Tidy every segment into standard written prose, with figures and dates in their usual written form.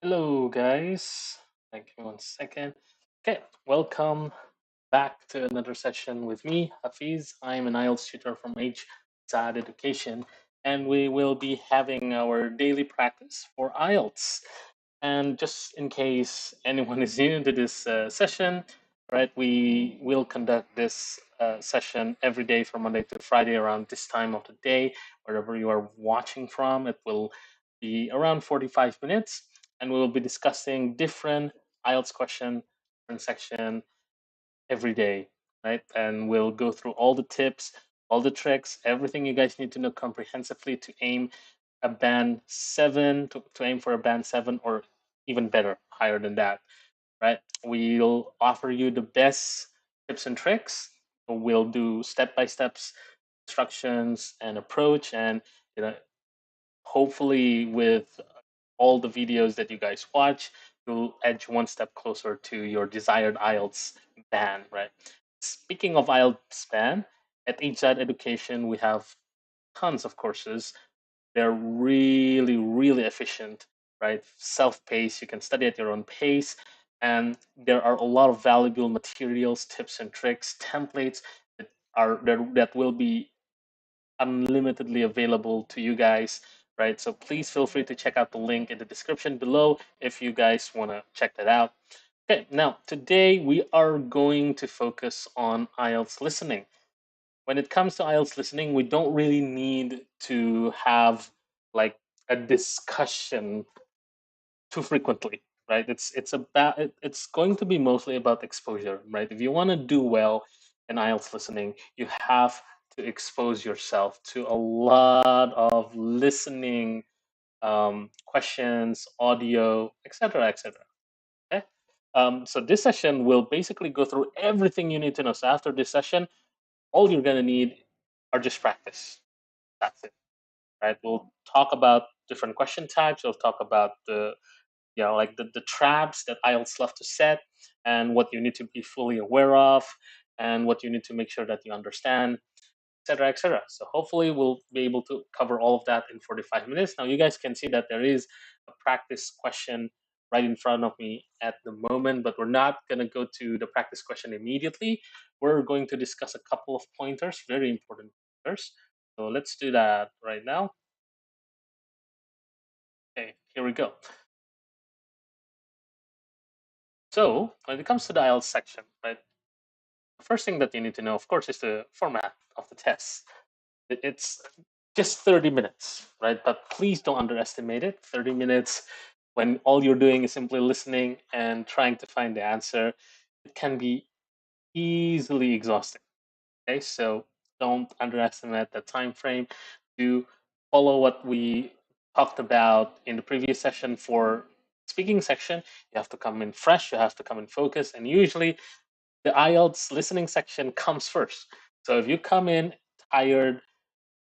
Hello, guys. Thank you. One second. Okay, welcome back to another session with me, Hafiz. I'm an IELTS tutor from HSAD Education, and we will be having our daily practice for IELTS. And just in case anyone is new to this session, right, we will conduct this session every day from Monday to Friday around this time of the day, wherever you are watching from. It will be around 45 minutes, and we will be discussing different IELTS question, different section every day, right? And we'll go through all the tips, all the tricks, everything you guys need to know comprehensively to aim a band seven, to aim for a band seven or even better, higher than that, right? We'll offer you the best tips and tricks. We'll do step by steps instructions and approach, and you know, hopefully with all the videos that you guys watch, you'll edge one step closer to your desired IELTS band, right? Speaking of IELTS band, at HZ Education, we have tons of courses. They're really, really efficient, right? Self-paced, you can study at your own pace, and there are a lot of valuable materials, tips and tricks, templates that will be unlimitedly available to you guys, right? So please feel free to check out the link in the description below if you guys want to check that out. Okay, now today we are going to focus on IELTS listening. When it comes to IELTS listening, we don't really need to have like a discussion too frequently, right? It's going to be mostly about exposure, right? If you want to do well in IELTS listening, you have to expose yourself to a lot of listening questions, audio, etc., etc. Okay. So this session will basically go through everything you need to know. So after this session, all you're gonna need are just practice. That's it, right? We'll talk about different question types. We'll talk about the like the traps that IELTS love to set, and what you need to be fully aware of, and what you need to make sure that you understand, etc., etc. So hopefully we'll be able to cover all of that in 45 minutes. Now you guys can see that there is a practice question right in front of me at the moment, but we're not going to go to the practice question immediately. We're going to discuss a couple of pointers, very important pointers. So let's do that right now. Okay, here we go. So when it comes to the IELTS section, right, the first thing that you need to know, of course, is the format of the test. It's just 30 minutes, right? But please don't underestimate it. 30 minutes when all you're doing is simply listening and trying to find the answer, it can be easily exhausting. Okay, so don't underestimate the time frame. Do follow what we talked about in the previous session for speaking section. You have to come in fresh, you have to come in focus, and usually the IELTS listening section comes first. So if you come in tired,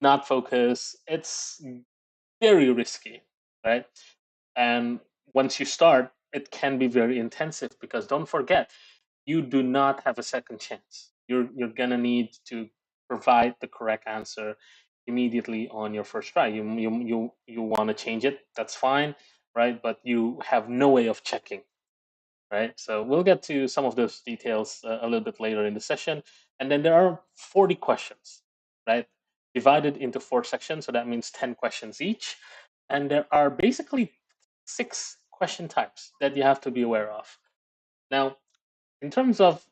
not focused, it's very risky, right? And once you start, it can be very intensive because don't forget, you do not have a second chance. You're gonna need to provide the correct answer immediately on your first try. You want to change it, that's fine, right? But you have no way of checking, right? So we'll get to some of those details a little bit later in the session. And then there are 40 questions, right? Divided into four sections, so that means 10 questions each. And there are basically six question types that you have to be aware of. Now, in terms of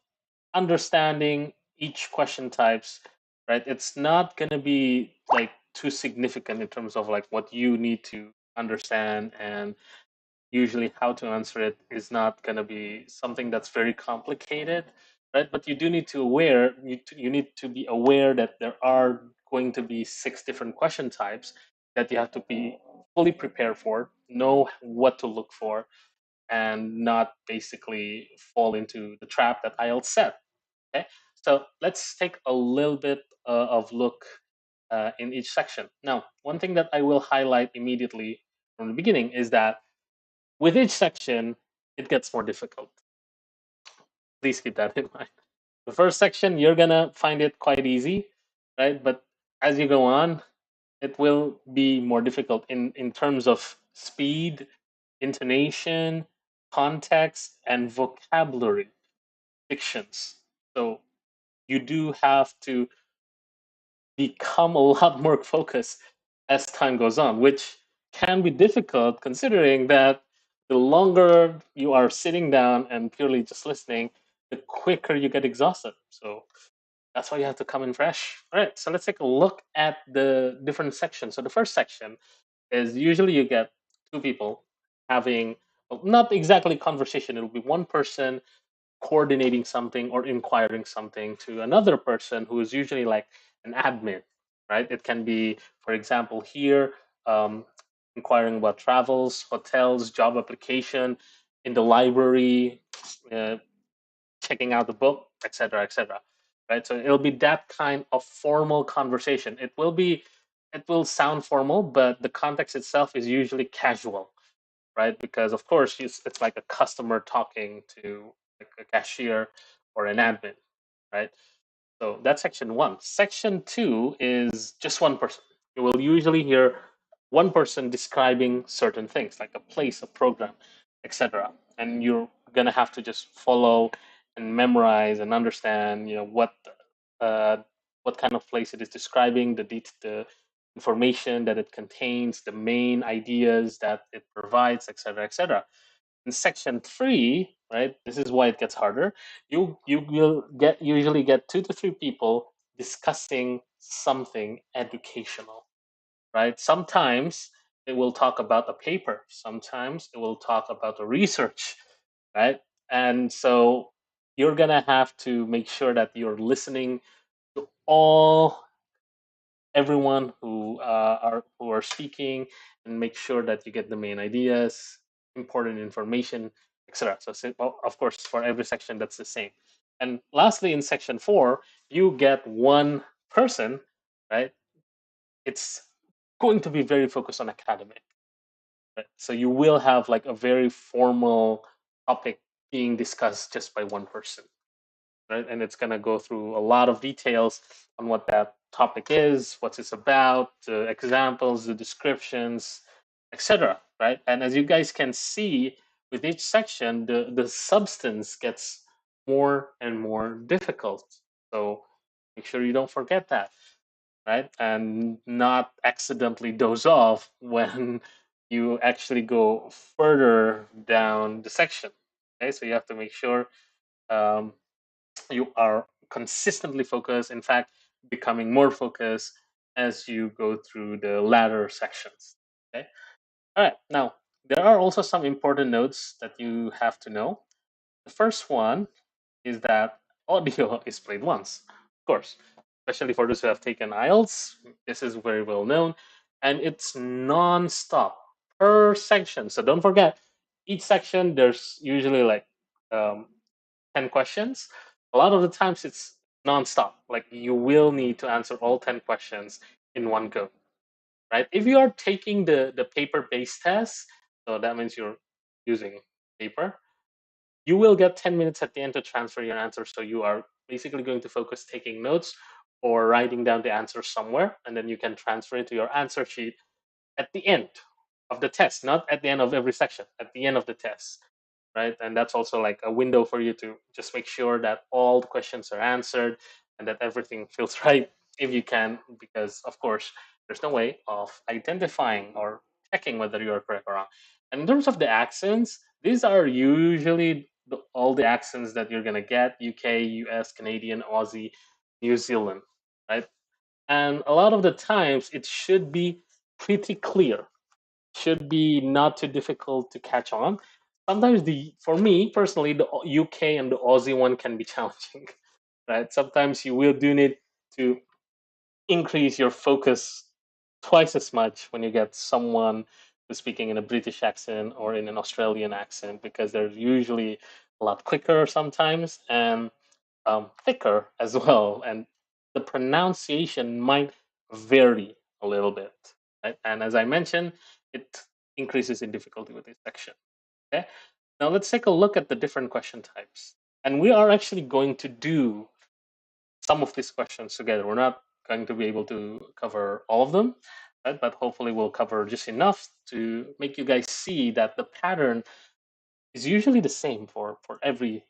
understanding each question types, right, it's not going to be like too significant in terms of like what you need to understand, and usually how to answer it is not going to be something that's very complicated, right? But you do need to you need to be aware that there are going to be six different question types that you have to be fully prepared for, know what to look for, and not basically fall into the trap that IELTS set. Okay, so let's take a little bit of look in each section. Now, one thing that I will highlight immediately from the beginning is that with each section, it gets more difficult. Please keep that in mind. The first section, you're gonna find it quite easy, right? But as you go on, it will be more difficult in terms of speed intonation, context, and vocabulary dictions. So you do have to become a lot more focused as time goes on, which can be difficult considering that the longer you are sitting down and purely just listening, the quicker you get exhausted. So that's why you have to come in fresh. All right, so let's take a look at the different sections. So the first section is usually you get two people having, well, not exactly conversation. It'll be one person coordinating something or inquiring something to another person who is usually like an admin, right? It can be, for example, here, um, inquiring about travels, hotels, job application, in the library, uh, checking out the book, etc., etc. Right? So it'll be that kind of formal conversation. It will sound formal, but the context itself is usually casual, right? Because of course it's like a customer talking to like a cashier or an admin, right? So that's section one. Section two is just one person. You will usually hear one person describing certain things, like a place, a program, etc. And you're gonna have to just follow and memorize and understand, uh, what kind of place it is describing, the information that it contains, the main ideas that it provides, etc., etc. In section three, right, this is why it gets harder. You will get usually get 2 to 3 people discussing something educational, right? Sometimes it will talk about a paper, sometimes it will talk about a research, right? And so you're gonna have to make sure that you're listening to all everyone who are speaking, and make sure that you get the main ideas, important information, etc. So, well, of course, for every section, that's the same. And lastly, in section four, you get one person, right? It's going to be very focused on academic, right? So you will have like a very formal topic being discussed just by one person, right? And it's going to go through a lot of details on what that topic is, what it's about, the examples, the descriptions, etc. Right? And as you guys can see, with each section, the substance gets more and more difficult. So make sure you don't forget that, right? And not accidentally doze off when you actually go further down the section. Okay, so you have to make sure um, you are consistently focused, in fact becoming more focused as you go through the latter sections. Okay, all right, now there are also some important notes that you have to know. The first one is that audio is played once, of course, especially for those who have taken IELTS. This is very well known, and it's non-stop per section. So don't forget, each section there's usually like um, 10 questions. A lot of the times it's nonstop. Like you will need to answer all 10 questions in one go, right? If you are taking the paper-based test, so that means you're using paper, you will get 10 minutes at the end to transfer your answer. So you are basically going to focus taking notes or writing down the answer somewhere, and then you can transfer it to your answer sheet at the end of the test, not at the end of every section, at the end of the test, right? And that's also like a window for you to just make sure that all the questions are answered and that everything feels right if you can, because of course there's no way of identifying or checking whether you are correct or wrong. And in terms of the accents, these are usually all the accents that you're gonna get: UK, US, Canadian, Aussie, New Zealand, right? And a lot of the times it should be pretty clear, should be not too difficult to catch on. Sometimes for me personally, the UK and the Aussie one can be challenging, right? Sometimes you will do need to increase your focus twice as much when you get someone who's speaking in a British accent or in an Australian accent, because they're usually a lot quicker sometimes, and thicker as well, and the pronunciation might vary a little bit. Right? And as I mentioned, it increases in difficulty with this section. Okay, now let's take a look at the different question types, and we are actually going to do some of these questions together. We're not going to be able to cover all of them, right? But hopefully we'll cover just enough to make you guys see that the pattern is usually the same for every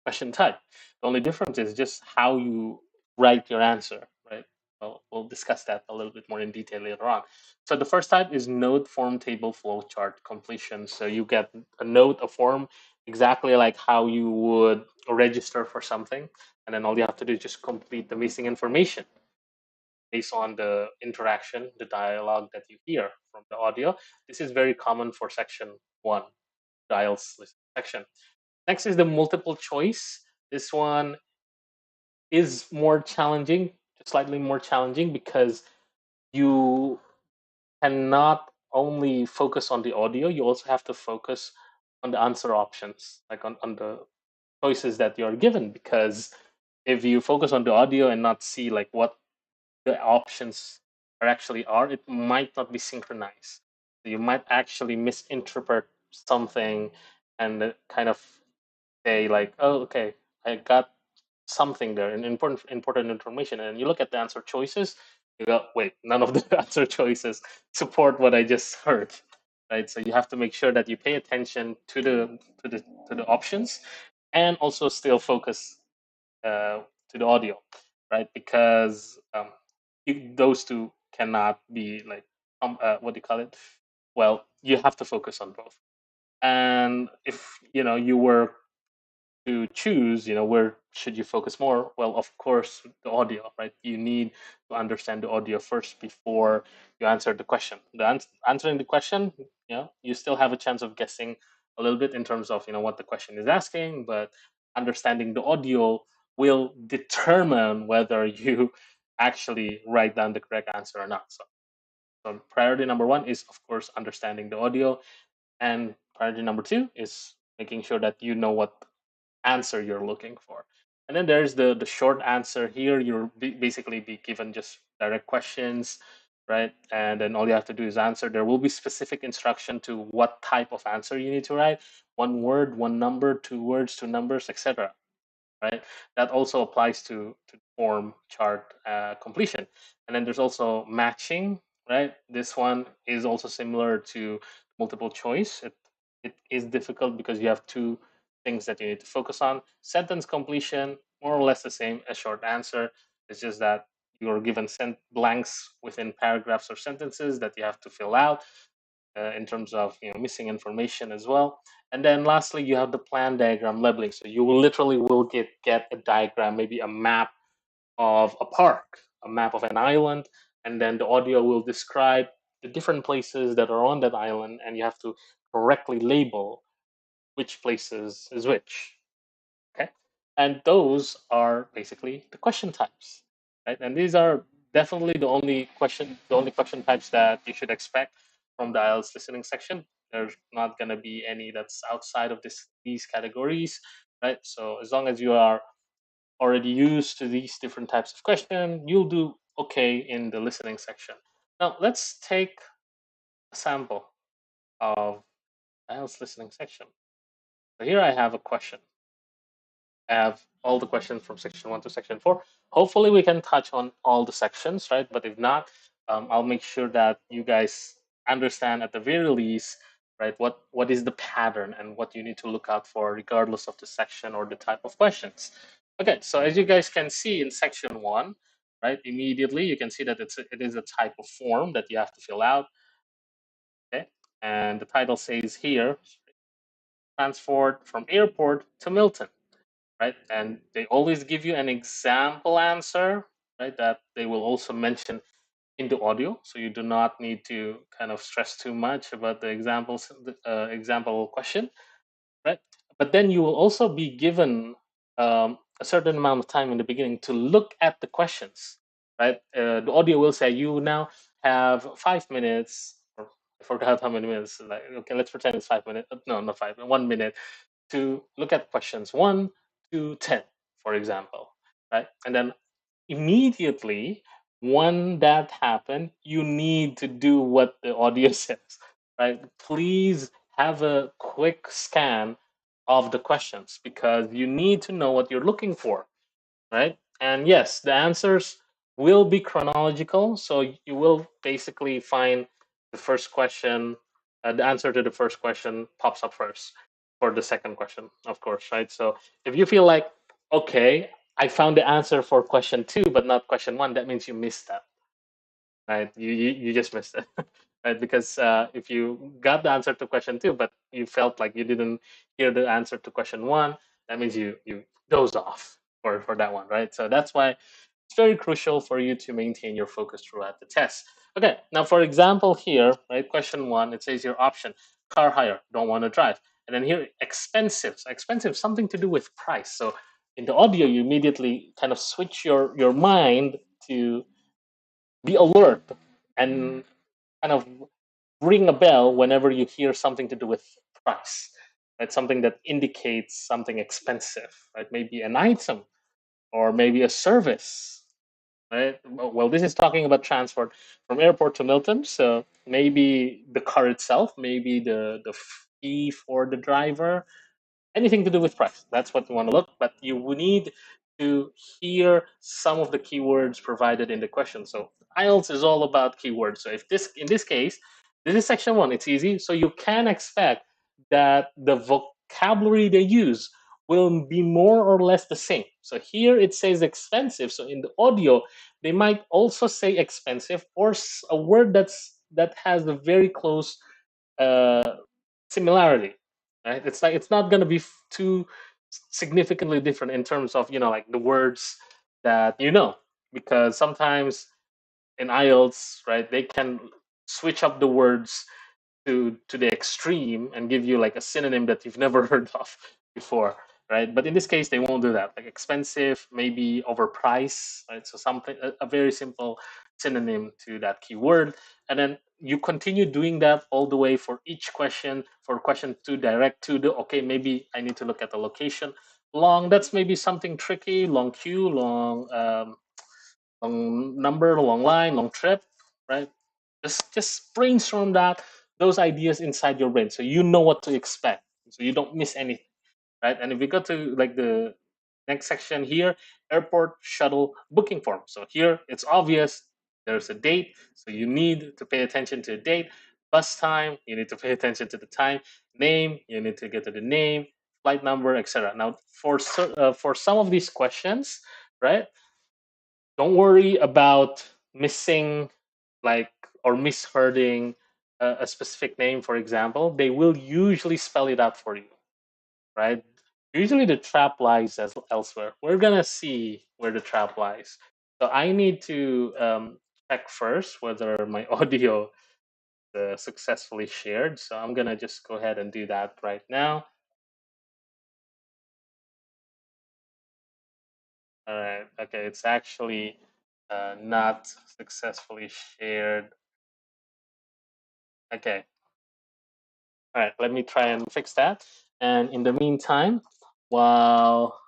question type. The only difference is just how you write your answer, right? Well, we'll discuss that a little bit more in detail later on. So the first type is node form table flow chart completion. So you get a node, a form, exactly like how you would register for something, and then all you have to do is just complete the missing information based on the interaction, the dialogue that you hear from the audio. This is very common for section one, the IELTS section. Next is the multiple choice. This one is more challenging, slightly more challenging, because you cannot only focus on the audio, you also have to focus on the answer options, like on the choices that you're given. Because if you focus on the audio and not see like what the options are, it might not be synchronized. You might actually misinterpret something and kind of say like, "Oh, okay, I got something there, an important information." And you look at the answer choices, you go, "Wait, none of the answer choices support what I just heard." Right? So you have to make sure that you pay attention to the options, and also still focus to the audio, right? Because those two cannot be like what do you call it? Well, you have to focus on both. And if you were to choose, where should you focus more? Well, of course, the audio, right? You need to understand the audio first before you answer the question. Answering the question, you still have a chance of guessing a little bit in terms of what the question is asking, but understanding the audio will determine whether you actually write down the correct answer or not. So priority number one is, of course, understanding the audio, and priority number two is making sure that you know what answer you're looking for. And then there's the short answer. Here you'll basically be given just direct questions, right? And then all you have to do is answer. There will be specific instruction to what type of answer you need to write: one word, one number, two words, two numbers, etc. Right? That also applies to form chart completion. And then there's also matching, right? This one is also similar to multiple choice. It is difficult because you have two things that you need to focus on. Sentence completion, more or less the same as short answer. It's just that you're given blanks within paragraphs or sentences that you have to fill out in terms of missing information as well. And then lastly, you have the plan diagram labeling. So you will literally will get a diagram, maybe a map of a park, a map of an island, and then the audio will describe the different places that are on that island, and you have to correctly label which places is which. Okay, and those are basically the question types, right? And these are definitely the only question types that you should expect from the IELTS listening section. There's not going to be any that's outside of these categories, right? So as long as you are already used to these different types of question, you'll do okay in the listening section. Now let's take a sample of IELTS listening section. So here I have a question. Have all the questions from section 1 to section 4. Hopefully, we can touch on all the sections, right? But if not, I'll make sure that you guys understand at the very least, right, what is the pattern and what you need to look out for, regardless of the section or the type of questions. Okay, so as you guys can see in section 1, right, immediately you can see that it is a type of form that you have to fill out. Okay, and the title says here, transport from airport to Milton, right? And they always give you an example answer, right? That they will also mention in the audio, so you do not need to kind of stress too much about the examples, example question, right? But then you will also be given a certain amount of time in the beginning to look at the questions, right? The audio will say you now have 5 minutes, or I forgot how many minutes. Like, okay, let's pretend it's 5 minutes. No, not 5. 1 minute to look at questions 1 to 10, for example, right? And then immediately when that happened, you need to do what the audio says, right? Please have a quick scan of the questions because you need to know what you're looking for, right? And yes, the answers will be chronological. So you will basically find the first question, the answer to the first question pops up first for the second question, of course, right? So if you feel like, okay, I found the answer for question two, but not question one, that means you missed that, right? You just missed it, right? Because if you got the answer to question two, but you felt like you didn't hear the answer to question one, that means you dozed off for that one, right? So that's why it's very crucial for you to maintain your focus throughout the test. Okay, now for example here, right, question one, it says your option, car hire, don't want to drive. And then here, expensive. So expensive, something to do with price. So in the audio, you immediately kind of switch your mind to be alert and kind of ring a bell whenever you hear something to do with price, right? Something that indicates something expensive, right? Maybe an item or maybe a service, right? Well, this is talking about transport from airport to Milton. So maybe the car itself, maybe the fee for the driver, anything to do with price. That's what you want to look. But you will need to hear some of the keywords provided in the question. So IELTS is all about keywords. So if this, in this case, this is section one, it's easy. So you can expect that the vocabulary they use will be more or less the same. So here it says expensive. So in the audio, they might also say expensive or a word that has a very close uh, similarity, right? It's like it's not going to be too significantly different in terms of like the words that because sometimes in IELTS, right, they can switch up the words to the extreme and give you like a synonym that you've never heard of before, right? But in this case, they won't do that. Like expensive, maybe overpriced, right? So something a very simple synonym to that keyword, and then you continue doing that all the way for each question. For question two, direct to the okay, maybe I need to look at the location. Long, that's maybe something tricky. Long queue, long number, long line, long trip, right? Just brainstorm those ideas inside your brain so you know what to expect, so you don't miss anything, right? And if we go to like the next section here, airport shuttle booking form. So here it's obvious there's a date, so you need to pay attention to the date. Bus time, you need to pay attention to the time. Name, you need to get to the name, flight number, etc. Now for some of these questions, right, don't worry about missing like or mishearding a specific name. For example, they will usually spell it out for you, right? Usually the trap lies elsewhere. We're gonna see where the trap lies. So I need to check first whether my audio successfully shared. So I'm gonna just go ahead and do that right now. All right. Okay, it's actually not successfully shared. Okay. All right, let me try and fix that. And in the meantime, while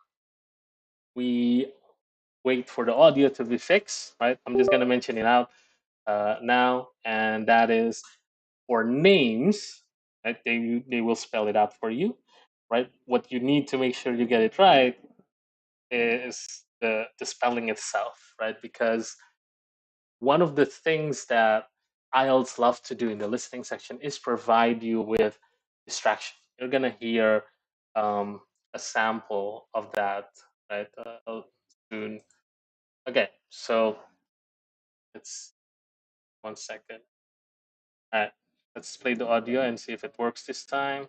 we wait for the audio to be fixed, right, I'm just going to mention it out now, and that is for names, right? They will spell it out for you, right? What you need to make sure you get it right is the spelling itself, right? Because one of the things that IELTS love to do in the listening section is provide you with distraction. You're gonna hear a sample of that right soon. Okay, so it's 1 second. All right, let's play the audio and see if it works this time.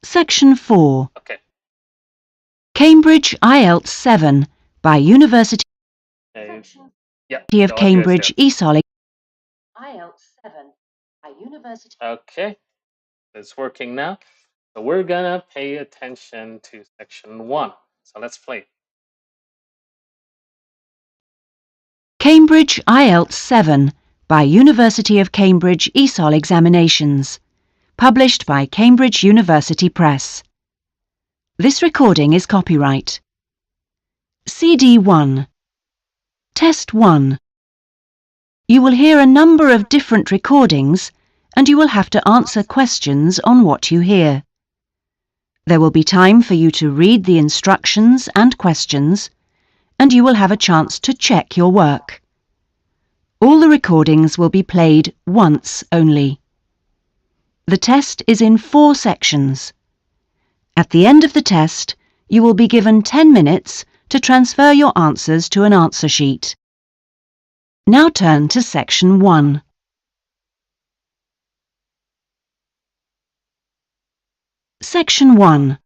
Section 4. Okay. Cambridge IELTS 7 by University Yeah, of the audio is Cambridge there. ESOL. IELTS 7 by University. Okay, it's working now. So we're gonna pay attention to section 1. So let's play. Cambridge IELTS 7 by University of Cambridge ESOL Examinations. Published by Cambridge University Press. This recording is copyright. CD 1. Test 1. You will hear a number of different recordings and you will have to answer questions on what you hear. There will be time for you to read the instructions and questions, and you will have a chance to check your work. All the recordings will be played once only. The test is in 4 sections. At the end of the test, you will be given 10 minutes to transfer your answers to an answer sheet. Now turn to Section 1. Section 1.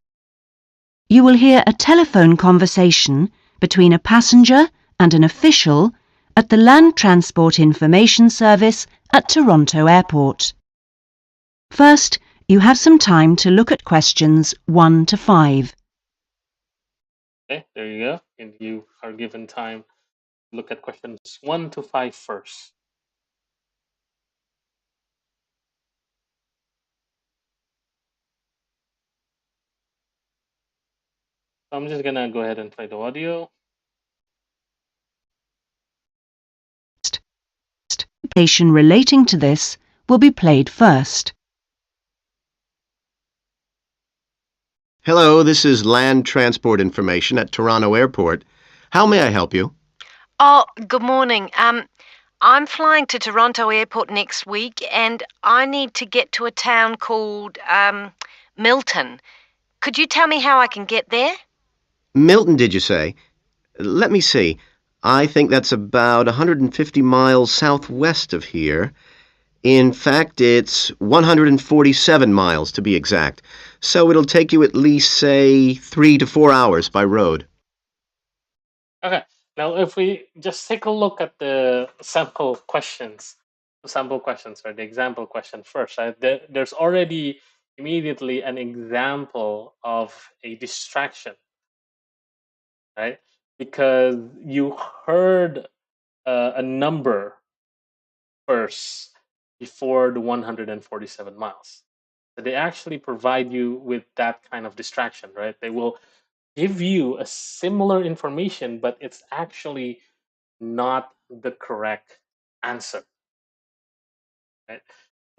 You will hear a telephone conversation between a passenger and an official at the Land Transport Information Service at Toronto Airport. First, you have some time to look at questions 1 to 5. Okay, there you go. And you are given time to look at questions 1 to 5 first. So I'm just gonna go ahead and play the audio. Information relating to this will be played first. Hello, this is Land Transport Information at Toronto Airport. How may I help you? Oh, good morning. I'm flying to Toronto Airport next week and I need to get to a town called, Milton. Could you tell me how I can get there? Milton, did you say? Let me see. I think that's about 150 miles southwest of here. In fact, it's 147 miles to be exact. So it'll take you at least, say, 3 to 4 hours by road. Okay, now if we just take a look at the sample questions, right? The example question first, right? There's already immediately an example of a distraction, right? Because you heard a number first before the 147 miles. So they actually provide you with that kind of distraction, right? They will give you a similar information, but it's actually not the correct answer, right?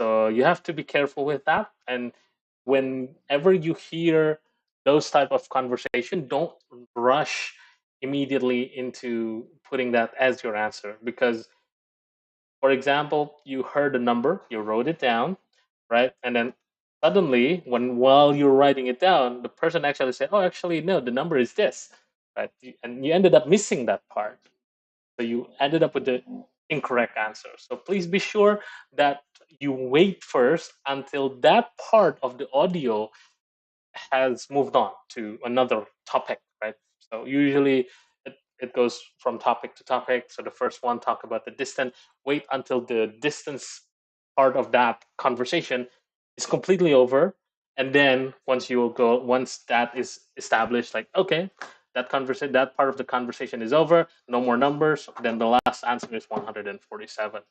So you have to be careful with that. And whenever you hear those type of conversation, don't rush immediately into putting that as your answer, because for example, you heard a number, you wrote it down, right? And then suddenly, while you're writing it down, the person actually said, "Oh, actually, no, the number is this," right? And you ended up missing that part, so you ended up with the incorrect answer. So please be sure that you wait first until that part of the audio has moved on to another topic, right? So usually it goes from topic to topic. So the first one talk about the distance. Wait until the distance part of that conversation is completely over, and then once that is established, like okay, that part of the conversation is over. No more numbers. Then the last answer is 147.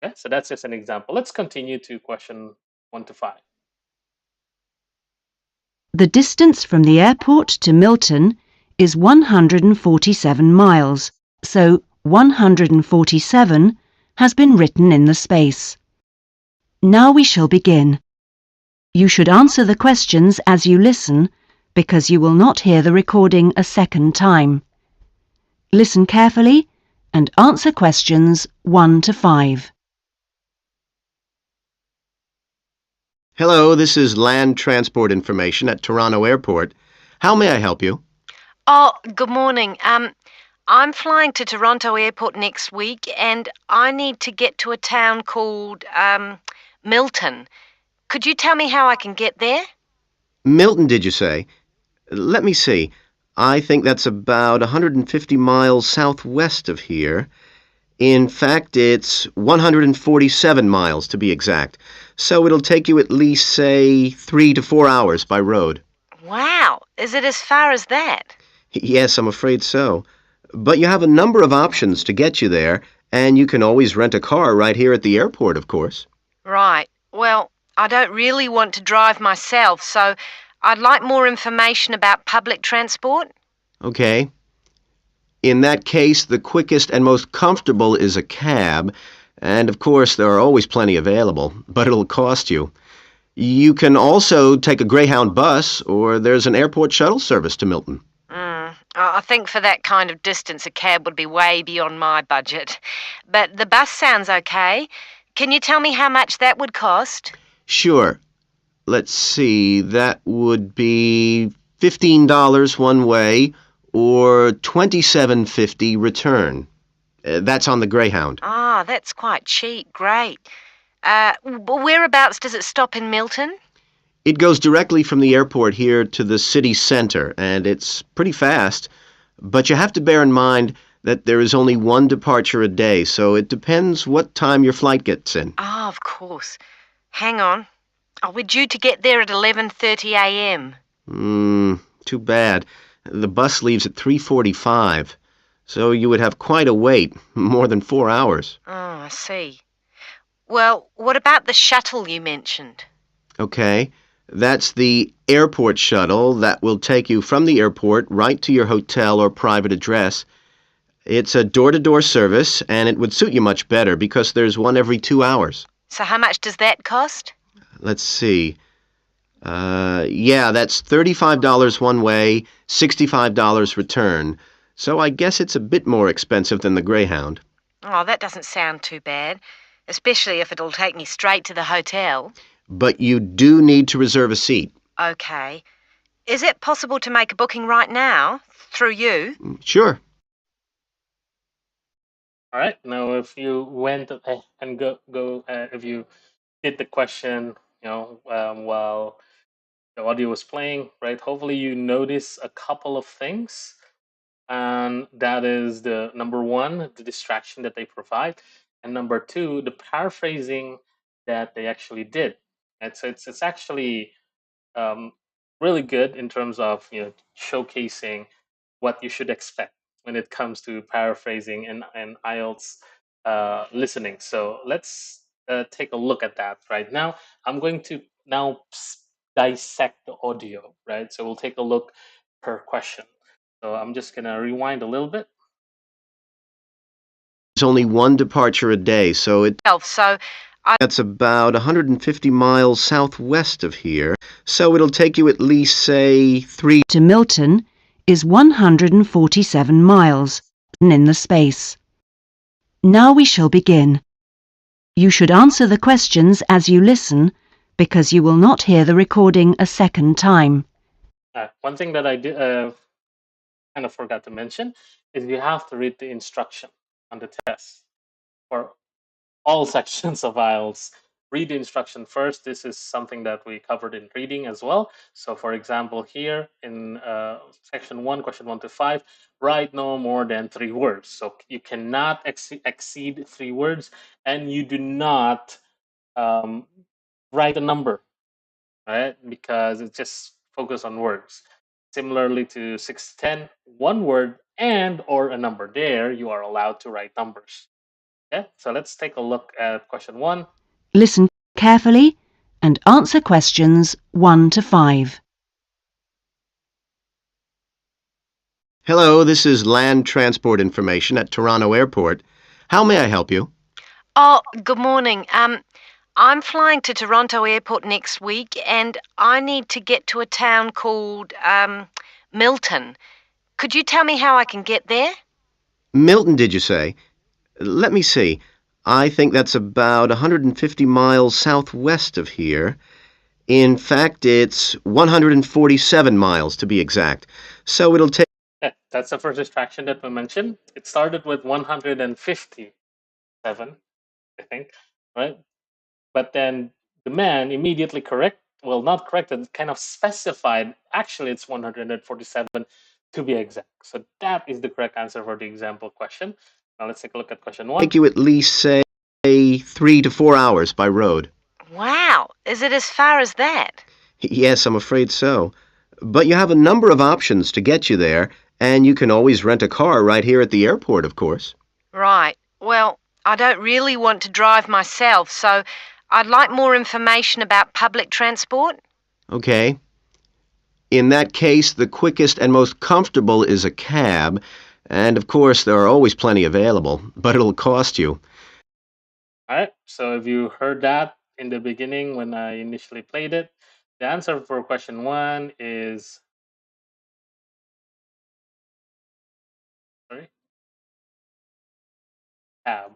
Okay, so that's just an example. Let's continue to question 1 to 5. The distance from the airport to Milton is 147 miles, so 147 has been written in the space. Now we shall begin. You should answer the questions as you listen, because you will not hear the recording a second time. Listen carefully and answer questions 1 to 5. Hello, this is Land Transport Information at Toronto Airport. How may I help you? Oh, good morning. I'm flying to Toronto Airport next week and I need to get to a town called, Milton. Could you tell me how I can get there? Milton, did you say? Let me see. I think that's about 150 miles southwest of here. In fact, it's 147 miles to be exact. So it'll take you at least, say, 3 to 4 hours by road. Wow, is it as far as that? Yes, I'm afraid so. But you have a number of options to get you there, and you can always rent a car right here at the airport, of course. Right. Well, I don't really want to drive myself, so I'd like more information about public transport. Okay. In that case, the quickest and most comfortable is a cab, and of course there are always plenty available, but it'll cost you. You can also take a Greyhound bus, or there's an airport shuttle service to Milton. I think for that kind of distance, a cab would be way beyond my budget. But the bus sounds okay. Can you tell me how much that would cost? Sure. Let's see, that would be $15 one way or $27.50 return. That's on the Greyhound. Ah, that's quite cheap. Great. Whereabouts does it stop in Milton? It goes directly from the airport here to the city center, and it's pretty fast. But you have to bear in mind that there is only one departure a day, so it depends what time your flight gets in. Ah, of course. Hang on. Oh, we're due to get there at 11:30 a.m. Too bad. The bus leaves at 3:45, so you would have quite a wait, more than 4 hours. Oh, I see. Well, what about the shuttle you mentioned? Okay, that's the airport shuttle that will take you from the airport right to your hotel or private address. It's a door-to-door service, and it would suit you much better because there's one every 2 hours. So how much does that cost? Let's see. Yeah, that's $35 one way, $65 return. So I guess it's a bit more expensive than the Greyhound. Oh, that doesn't sound too bad, especially if it'll take me straight to the hotel. But you do need to reserve a seat. Okay. Is it possible to make a booking right now? Through you? Sure. All right. Now, if you went and if you did the question, while the audio was playing, right? Hopefully, you notice a couple of things, and that is the number one, the distraction that they provide, and number two, the paraphrasing that they actually did. And so it's actually um, really good in terms of showcasing what you should expect when it comes to paraphrasing and IELTS listening. So let's take a look at that right now. I'm going to now dissect the audio, right? So we'll take a look per question. So I'm just gonna rewind a little bit. There's only one departure a day, so So that's about 150 miles southwest of here. So it'll take you at least, say, 3 to Milton is 147 miles in the space. Now we shall begin. You should answer the questions as you listen because you will not hear the recording a second time. One thing that I did kind of forgot to mention is you have to read the instruction on the test for all sections of IELTS. Read the instruction first. This is something that we covered in reading as well. So, for example, here in section 1, question 1 to 5, write no more than 3 words. So, you cannot exceed 3 words, and you do not um, write a number, right? Because it's just focus on words. Similarly to 6 to 10, one word and or a number. There, you are allowed to write numbers. Okay, so let's take a look at question 1. Listen carefully and answer questions 1 to 5. Hello, this is land transport information at Toronto Airport. How may I help you? Oh, good morning. I'm flying to Toronto Airport next week and I need to get to a town called Milton. Could you tell me how I can get there? Milton, did you say? Let me see. I think that's about 150 miles southwest of here. In fact, it's 147 miles to be exact. So it'll take Yeah, that's the first distraction that we mentioned. It started with 157, I think, right? But then the man immediately not corrected, kind of specified, actually it's 147 to be exact. So that is the correct answer for the example question. Now let's take a look at question 1. take you at least, say, 3 to 4 hours by road. Wow, is it as far as that? Yes, I'm afraid so. But you have a number of options to get you there, and you can always rent a car right here at the airport, of course. Right. Well, I don't really want to drive myself, so I'd like more information about public transport. Okay. In that case, the quickest and most comfortable is a cab, and of course there are always plenty available, but it'll cost you. All right, so if you heard that in the beginning when I initially played it, the answer for question 1 is Sorry, cab.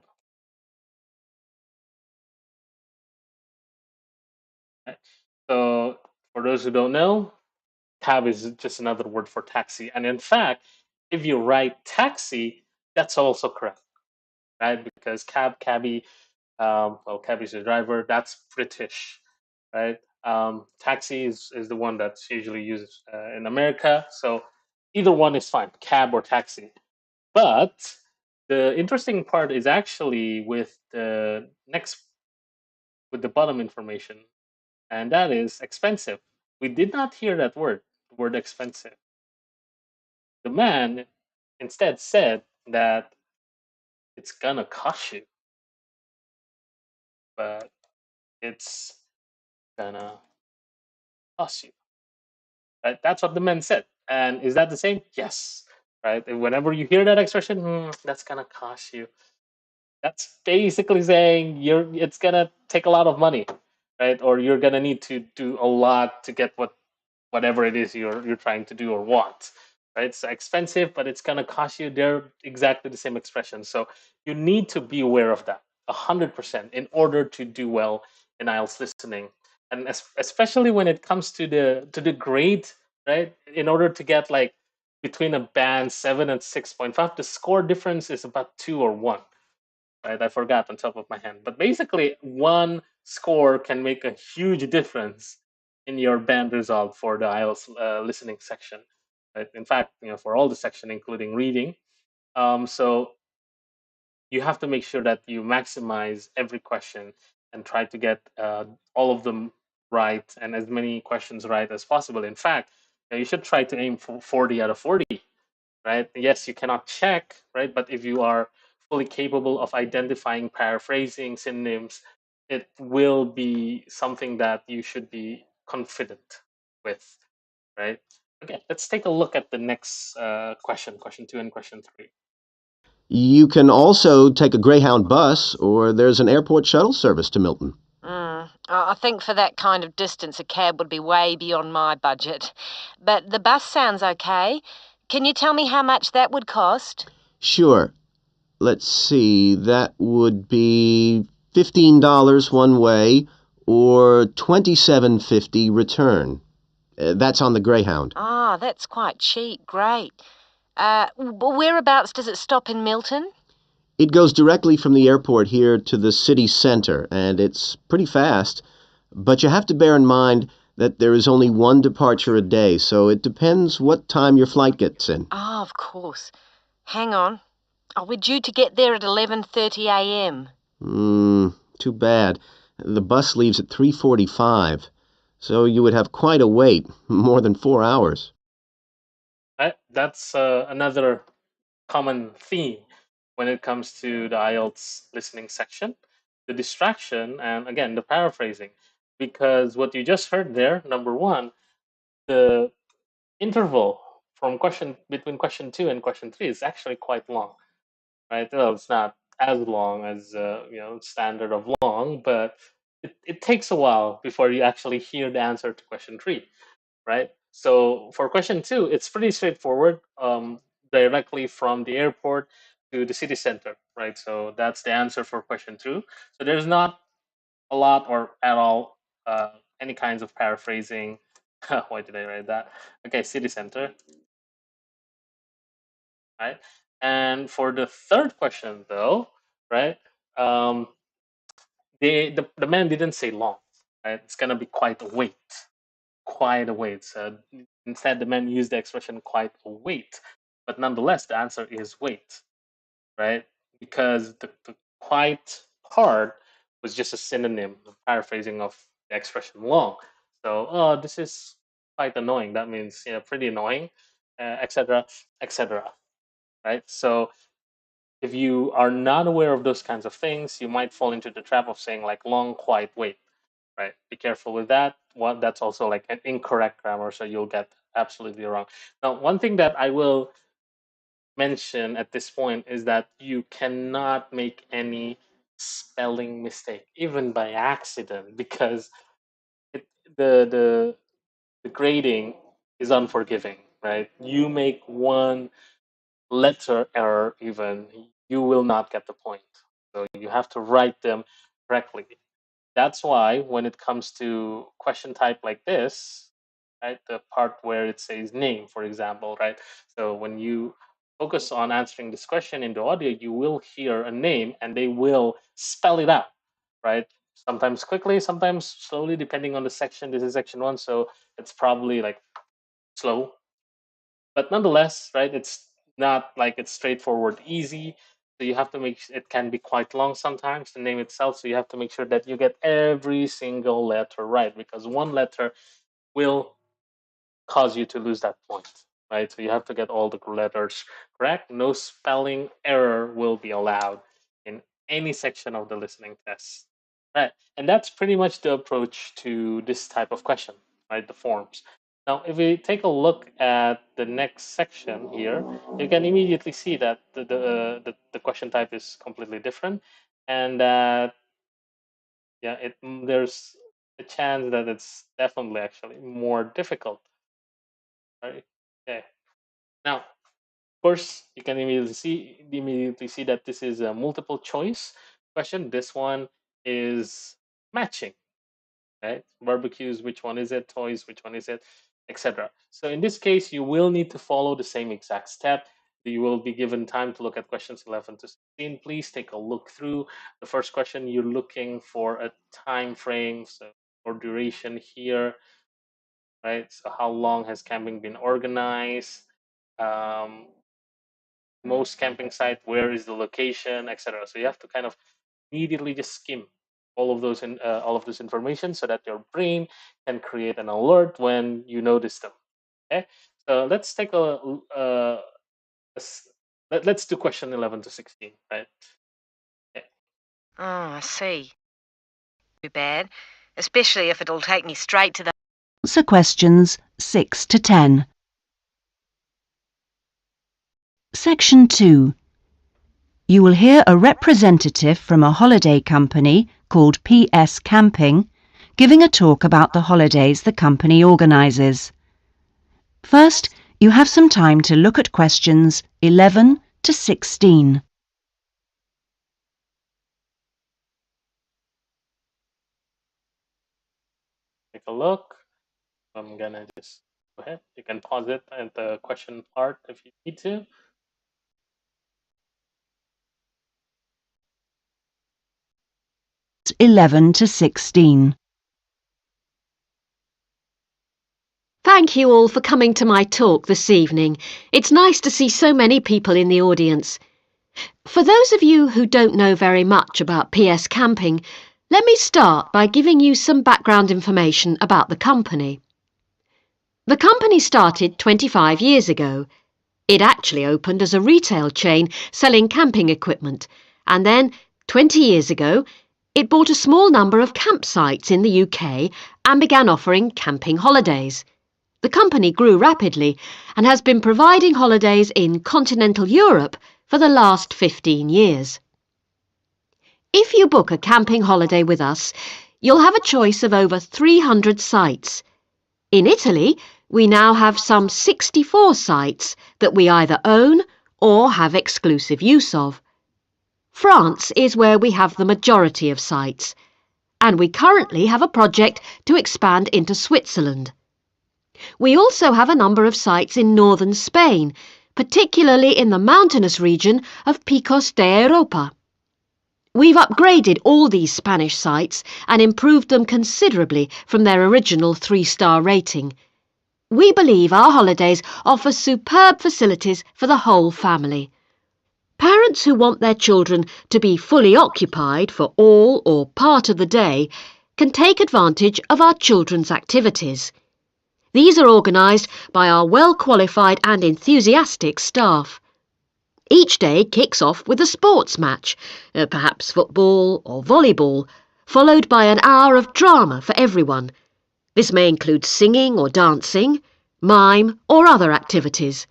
Right? So for those who don't know, cab is just another word for taxi. And in fact, if you write taxi, that's also correct, right? Because cabbie, well, cabbie is a driver. That's British, right? Taxi is the one that's usually used in America. So either one is fine, cab or taxi. But the interesting part is actually with the next, with the bottom information, and that is expensive. We did not hear that word, the word expensive. The man instead said that it's gonna cost you, but it's gonna cost you. Right? That's what the man said. And is that the same? Yes. Right? And whenever you hear that expression, that's gonna cost you. That's basically saying it's gonna take a lot of money, right? Or you're gonna need to do a lot to get whatever it is you're trying to do or want, right? It's expensive, but it's gonna cost you. They're exactly the same expression. So you need to be aware of that 100% in order to do well in IELTS listening, and especially when it comes to the grade, right? In order to get like between a band 7 and 6.5, the score difference is about 2 or 1, right? I forgot on top of my hand, but basically one score can make a huge difference in your band result for the IELTS listening section. Right? In fact, for all the section, including reading. So you have to make sure that you maximize every question and try to get all of them right and as many questions right as possible. In fact, you should try to aim for 40 out of 40, right? Yes, you cannot check, right? But if you are fully capable of identifying, paraphrasing, synonyms, it will be something that you should be confident with, right? Okay, let's take a look at the next question 2 and question 3. You can also take a Greyhound bus, or there's an airport shuttle service to Milton. I think for that kind of distance, a cab would be way beyond my budget. But the bus sounds okay. Can you tell me how much that would cost? Sure. Let's see, that would be $15 one way or $27.50 return. That's on the Greyhound. Ah, that's quite cheap. Great. Whereabouts does it stop in Milton? It goes directly from the airport here to the city center, and it's pretty fast. But you have to bear in mind that there is only one departure a day, so it depends what time your flight gets in. Ah, of course. Hang on. Oh, we're due to get there at 11:30 a.m. Too bad. The bus leaves at 3:45, so you would have quite a wait, more than 4 hours. Right? That's another common theme when it comes to the IELTS listening section, the distraction, and again, the paraphrasing. Because what you just heard there, number one, the interval from question between question 2 and question 3 is actually quite long, right? Well, it's not as long as standard of long, but it takes a while before you actually hear the answer to question 3, right? So for question 2, it's pretty straightforward, directly from the airport to the city center, right? So that's the answer for question 2. So there's not a lot or at all any kinds of paraphrasing. Why did I write that? Okay, city center, right? And for the third question, though, right? Um, the man didn't say long, right? It's gonna be quite a wait, quite a wait. So instead, the man used the expression quite a wait, but nonetheless, the answer is wait, right? Because the quite part was just a synonym, a paraphrasing of the expression long. So, oh, this is quite annoying. That means pretty annoying, etc., etc. Right? So if you are not aware of those kinds of things, you might fall into the trap of saying like long, quiet, wait. Right? Be careful with that. One that's also like an incorrect grammar, so you'll get absolutely wrong. Now, one thing that I will mention at this point is that you cannot make any spelling mistake, even by accident, because it, the the the grading is unforgiving. Right? You make one letter error even, you will not get the point. So you have to write them correctly. That's why when it comes to question type like this, right, the part where it says name, for example, right? So when you focus on answering this question in the audio, you will hear a name and they will spell it out, right? Sometimes quickly, sometimes slowly, depending on the section. This is section 1, so it's probably like slow, but nonetheless, right, it's not like it's straightforward easy. So you have to it can be quite long sometimes, the name itself, so you have to make sure that you get every single letter right, because one letter will cause you to lose that point, right? So you have to get all the letters correct. No spelling error will be allowed in any section of the listening test, right? And that's pretty much the approach to this type of question, right? The forms. Now, if we take a look at the next section here, you can immediately see that the question type is completely different, and that yeah, there's a chance that it's definitely actually more difficult, right? Okay. Now, of course, you can immediately see that this is a multiple choice question. This one is matching, right? Barbecues, which one is it? Toys, which one is it? Etc. So in this case, you will need to follow the same exact step. You will be given time to look at questions 11 to 16. Please take a look through the first question. You're looking for a time frame, so or duration here, right? So how long has camping been organized? Um, Most camping site, where is the location, etc. So you have to kind of immediately just skim all of this information so that your brain can create an alert when you notice them. Okay, so let's take let's do question 11 to 16, right? Okay. Oh, I see. Too bad. Especially if it'll take me straight to the... Answer questions 6 to 10. Section 2. You will hear a representative from a holiday company called PS Camping giving a talk about the holidays the company organises. First, you have some time to look at questions 11 to 16. Take a look. I'm gonna just go ahead. You can pause it at the question part if you need to. 11 to 16. Thank you all for coming to my talk this evening. It's nice to see so many people in the audience. For those of you who don't know very much about PS Camping, let me start by giving you some background information about the company. The company started 25 years ago. It actually opened as a retail chain selling camping equipment, and then, 20 years ago, it bought a small number of campsites in the UK and began offering camping holidays. The company grew rapidly and has been providing holidays in continental Europe for the last 15 years. If you book a camping holiday with us, you'll have a choice of over 300 sites. In Italy, we now have some 64 sites that we either own or have exclusive use of. France is where we have the majority of sites, and we currently have a project to expand into Switzerland. We also have a number of sites in northern Spain, particularly in the mountainous region of Picos de Europa. We've upgraded all these Spanish sites and improved them considerably from their original 3-star rating. We believe our holidays offer superb facilities for the whole family. Parents who want their children to be fully occupied for all or part of the day can take advantage of our children's activities. These are organised by our well-qualified and enthusiastic staff. Each day kicks off with a sports match, perhaps football or volleyball, followed by an hour of drama for everyone. This may include singing or dancing, mime or other activities.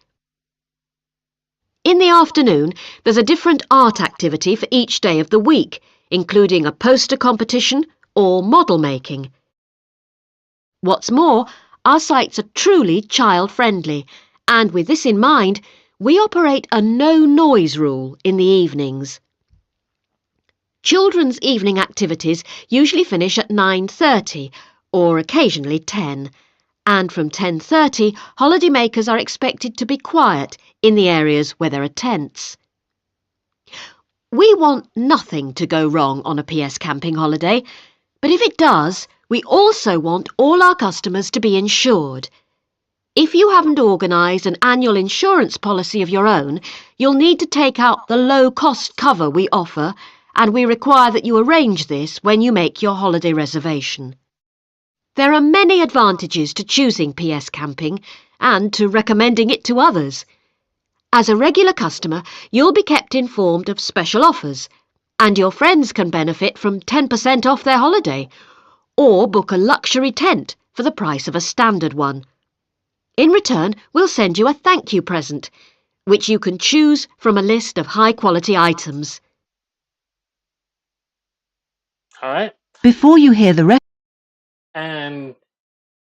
In the afternoon, there's a different art activity for each day of the week, including a poster competition or model making. What's more, our sites are truly child-friendly, and with this in mind, we operate a no-noise rule in the evenings. Children's evening activities usually finish at 9:30 or occasionally 10, and from 10:30 holidaymakers are expected to be quiet in the areas where there are tents. We want nothing to go wrong on a PS camping holiday, but if it does, we also want all our customers to be insured. If you haven't organised an annual insurance policy of your own, you'll need to take out the low-cost cover we offer, and we require that you arrange this when you make your holiday reservation. There are many advantages to choosing PS Camping and to recommending it to others. As a regular customer, you'll be kept informed of special offers, and your friends can benefit from 10% off their holiday, or book a luxury tent for the price of a standard one. In return, we'll send you a thank you present, which you can choose from a list of high-quality items. All right. Before you hear the rest, And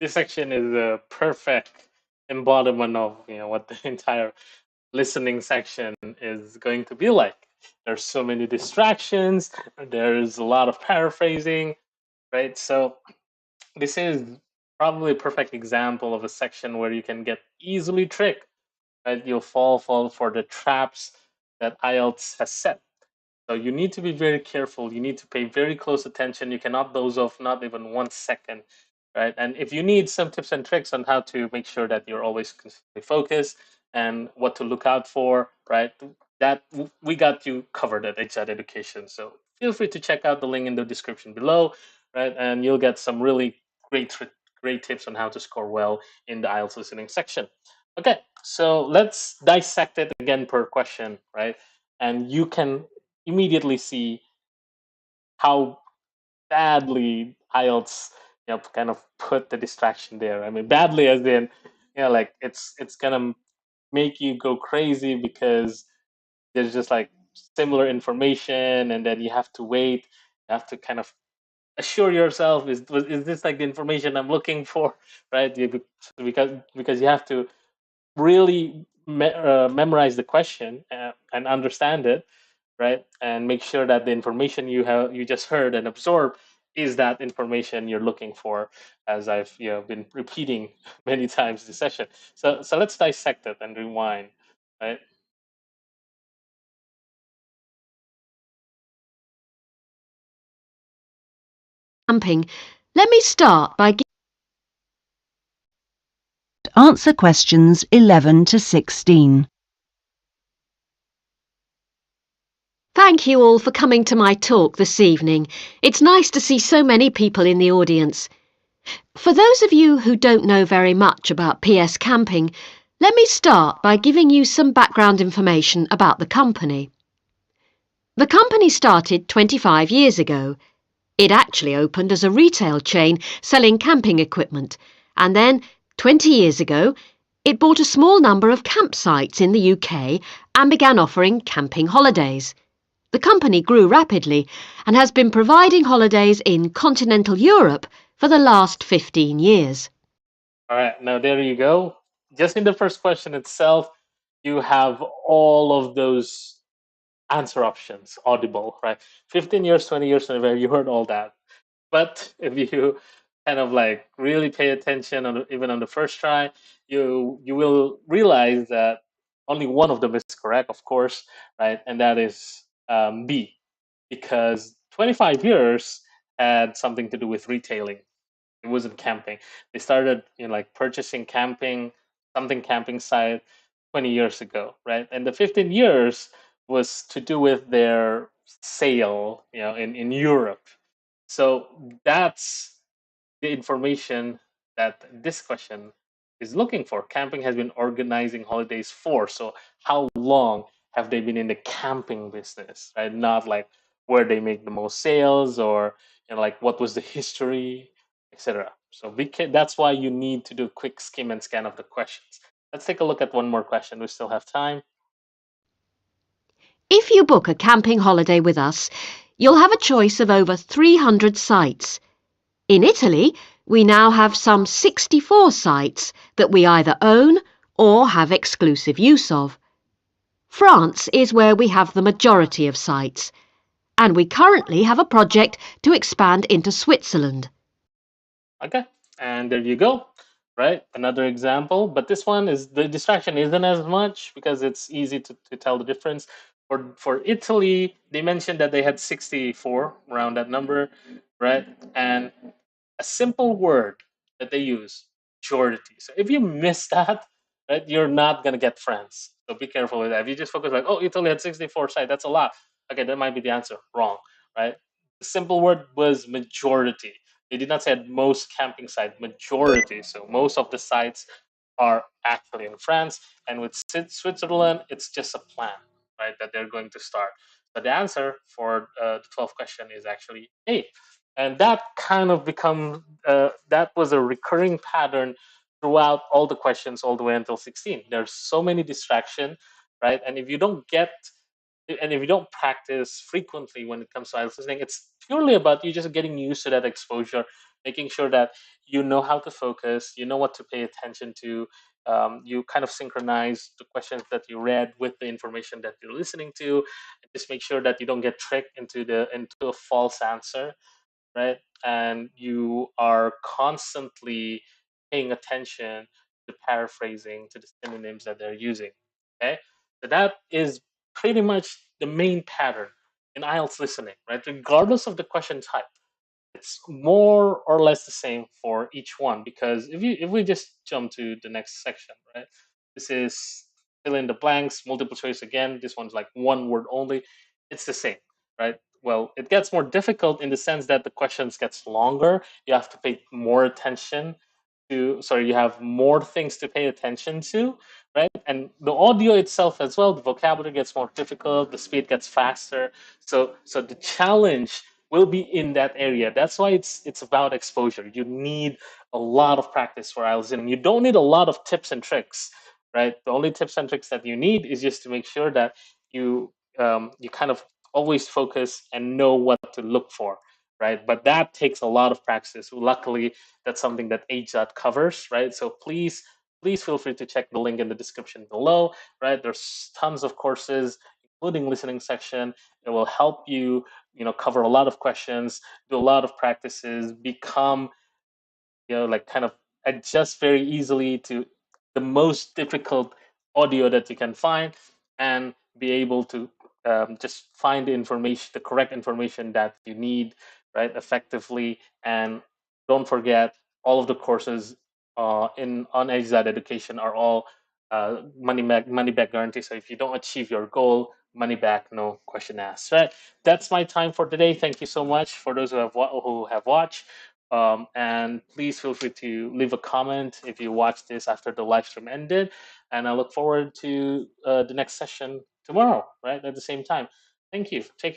this section is a perfect embodiment of what the entire listening section is going to be like. There's so many distractions. There's a lot of paraphrasing, right? So this is probably a perfect example of a section where you can get easily tricked, right? You'll fall for the traps that IELTS has set. So you need to be very careful. You need to pay very close attention. You cannot doze off, not even 1 second, right? And if you need some tips and tricks on how to make sure that you're always consistently focused and what to look out for, right? That we got you covered at HZ Education. So feel free to check out the link in the description below, right? And you'll get some really great tips on how to score well in the IELTS listening section. Okay, so let's dissect it again per question, right? And you can immediately see how badly IELTS, kind of put the distraction there. I mean, badly as in, like it's gonna make you go crazy because there's just like similar information, and then you have to wait. You have to kind of assure yourself, is this like the information I'm looking for, right? Because you have to really memorize the question and understand it, right? And make sure that the information you just heard and absorbed is that information you're looking for, as I've been repeating many times this session. So let's dissect it and rewind, right? Camping. Let me start by answer questions 11 to 16. Thank you all for coming to my talk this evening. It's nice to see so many people in the audience. For those of you who don't know very much about PS Camping, let me start by giving you some background information about the company. The company started 25 years ago. It actually opened as a retail chain selling camping equipment, and then, 20 years ago, it bought a small number of campsites in the UK and began offering camping holidays. The company grew rapidly and has been providing holidays in continental Europe for the last 15 years. All right, now there you go. Just in the first question itself, you have all of those answer options audible, right? 15 years, 20 years, 25, you heard all that. But if you kind of like really pay attention even on the first try, you will realize that only one of them is correct, of course, right? And that is B, because 25 years had something to do with retailing. It wasn't camping. They started like purchasing something camping site 20 years ago, right? And the 15 years was to do with their sale, in Europe. So that's the information that this question is looking for. Camping has been organizing holidays for. So how long have they been in the camping business, right? Not like where they make the most sales, or like what was the history, etc. So that's why you need to do a quick skim and scan of the questions. Let's take a look at one more question. We still have time. If you book a camping holiday with us, you'll have a choice of over 300 sites. In Italy, we now have some 64 sites that we either own or have exclusive use of. France is where we have the majority of sites, and we currently have a project to expand into Switzerland. Okay, and there you go. Right, another example, but this one is the distraction isn't as much because it's easy to tell the difference. For Italy, they mentioned that they had 64 around that number, right? And a simple word that they use, majority. So if you miss that, right, you're not gonna get friends. So be careful with that. If you just focus like, oh, Italy had 64 sites, that's a lot. Okay, that might be the answer. Wrong, right? The simple word was majority. They did not say most camping site, majority. So most of the sites are actually in France, and with Switzerland, it's just a plan, right, that they're going to start. But the answer for the 12th question is actually A, and that kind of become that was a recurring pattern throughout all the questions all the way until 16. There's so many distraction, right? And if you don't practice frequently when it comes to IELTS listening, it's purely about you just getting used to that exposure, making sure that you know how to focus, you know what to pay attention to. You kind of synchronize the questions that you read with the information that you're listening to. Just make sure that you don't get tricked into a false answer, right? And you are constantly paying attention to paraphrasing, to the synonyms that they're using. Okay, so that is pretty much the main pattern in IELTS listening, right? Regardless of the question type, it's more or less the same for each one. Because if we just jump to the next section, right? This is fill in the blanks, multiple choice again. This one's like one word only. It's the same, right? Well, it gets more difficult in the sense that the questions gets longer. You have to pay more attention to. Sorry, you have more things to pay attention to, right? And the audio itself as well. The vocabulary gets more difficult. The speed gets faster. So the challenge will be in that area. That's why it's about exposure. You need a lot of practice for IELTS, and you don't need a lot of tips and tricks, right? The only tips and tricks that you need is just to make sure that you kind of always focus and know what to look for, right? But that takes a lot of practice. Luckily, that's something that HDOT covers, right? So please feel free to check the link in the description below, right? There's tons of courses, including listening section. It will help you, cover a lot of questions, do a lot of practices, become, like kind of adjust very easily to the most difficult audio that you can find, and be able to just find the information, the correct information that you need, right, effectively. And don't forget, all of the courses in on HZ Education are all money back guarantee. So if you don't achieve your goal, money back, no question asked. Right. That's my time for today. Thank you so much for those who have watched. And please feel free to leave a comment if you watch this after the live stream ended. And I look forward to the next session tomorrow, right, at the same time. Thank you. Take